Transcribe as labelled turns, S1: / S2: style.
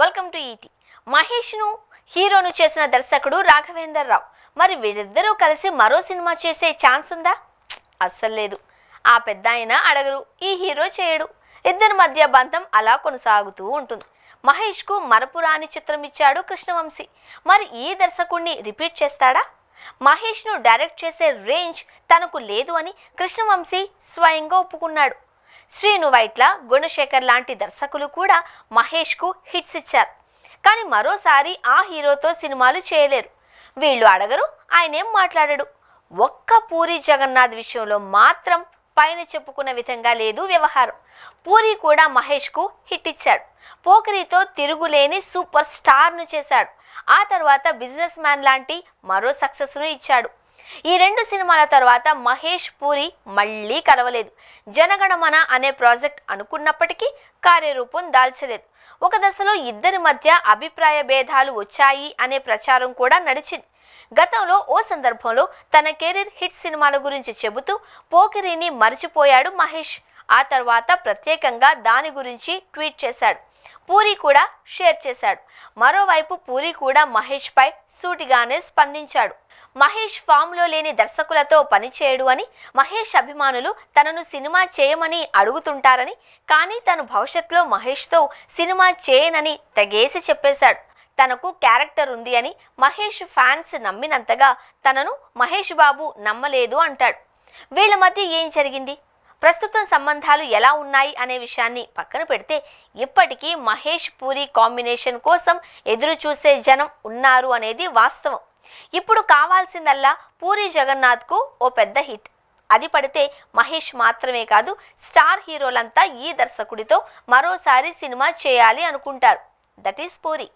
S1: Welcome to ఈటీ. మహేష్ను హీరోను చేసిన దర్శకుడు రాఘవేందర్ రావు. మరి వీరిద్దరూ కలిసి మరో సినిమా చేసే ఛాన్స్ ఉందా? అస్సలు లేదు. ఆ పెద్ద ఆయన అడగరు, ఈ హీరో చేయడు. ఇద్దరి మధ్య బంధం అలా కొనసాగుతూ ఉంటుంది. మహేష్కు మరపురాని చిత్రం ఇచ్చాడు కృష్ణవంశీ. మరి ఈ దర్శకుడిని రిపీట్ చేస్తాడా? మహేష్ను డైరెక్ట్ చేసే రేంజ్ తనకు లేదు అని కృష్ణవంశీ స్వయంగా ఒప్పుకున్నాడు. శ్రీను వైట్ల, గుణశేఖర్ లాంటి దర్శకులు కూడా మహేష్కు హిట్స్ ఇచ్చారు. కానీ మరోసారి ఆ హీరోతో సినిమాలు చేయలేరు. వీళ్ళు అడగరు, ఆయనేం మాట్లాడడు. ఒక్క పూరి జగన్నాథ్ విషయంలో మాత్రం పైన చెప్పుకున్న విధంగా లేదు వ్యవహారం. పూరి కూడా మహేష్కు హిట్ ఇచ్చాడు. పోకిరితో తిరుగులేని సూపర్ స్టార్ను చేశాడు. ఆ తర్వాత బిజినెస్ మ్యాన్ లాంటి మరో సక్సెస్ను ఇచ్చాడు. ఈ రెండు సినిమాల తర్వాత మహేష్ పూరి మళ్ళీ కలవలేదు. జనగణమన అనే ప్రాజెక్ట్ అనుకున్నప్పటికీ కార్యరూపం దాల్చలేదు. ఒక దశలో ఇద్దరి మధ్య అభిప్రాయ భేదాలు వచ్చాయి అనే ప్రచారం కూడా నడిచింది. గతంలో ఓ సందర్భంలో తన కెరీర్ హిట్ సినిమాల గురించి చెబుతూ పోకిరిని మరిచిపోయాడు మహేష్. ఆ తర్వాత ప్రత్యేకంగా దాని గురించి ట్వీట్ చేశాడు. పూరి కూడా షేర్ చేశాడు. మరోవైపు పూరి కూడా మహేష్ పై సూటిగానే స్పందించాడు. మహేష్ ఫామ్లో లేని దర్శకులతో పనిచేయడు అని, మహేష్ అభిమానులు తనను సినిమా చేయమని అడుగుతుంటారని, కానీ తను భవిష్యత్తులో మహేష్తో సినిమా చేయనని తెగేసి చెప్పేశాడు. తనకు క్యారెక్టర్ ఉంది అని మహేష్ ఫ్యాన్స్ నమ్మినంతగా తనను మహేష్ బాబు నమ్మలేదు అంటాడు. వీళ్ళ మధ్య ఏం జరిగింది, ప్రస్తుతం సంబంధాలు ఎలా ఉన్నాయి అనే విషయాన్ని పక్కన పెడితే ఇప్పటికీ మహేష్ పూరి కాంబినేషన్ కోసం ఎదురు చూసే జనం ఉన్నారు అనేది వాస్తవం. ఇప్పుడు కావాల్సిందల్లా పూరి జగన్నాథ్కు ఓ పెద్ద హిట్. అది పడితే మహేష్ మాత్రమే కాదు, స్టార్ హీరోలంతా ఈ దర్శకుడితో మరోసారి సినిమా చేయాలి అనుకుంటారు. That is puri.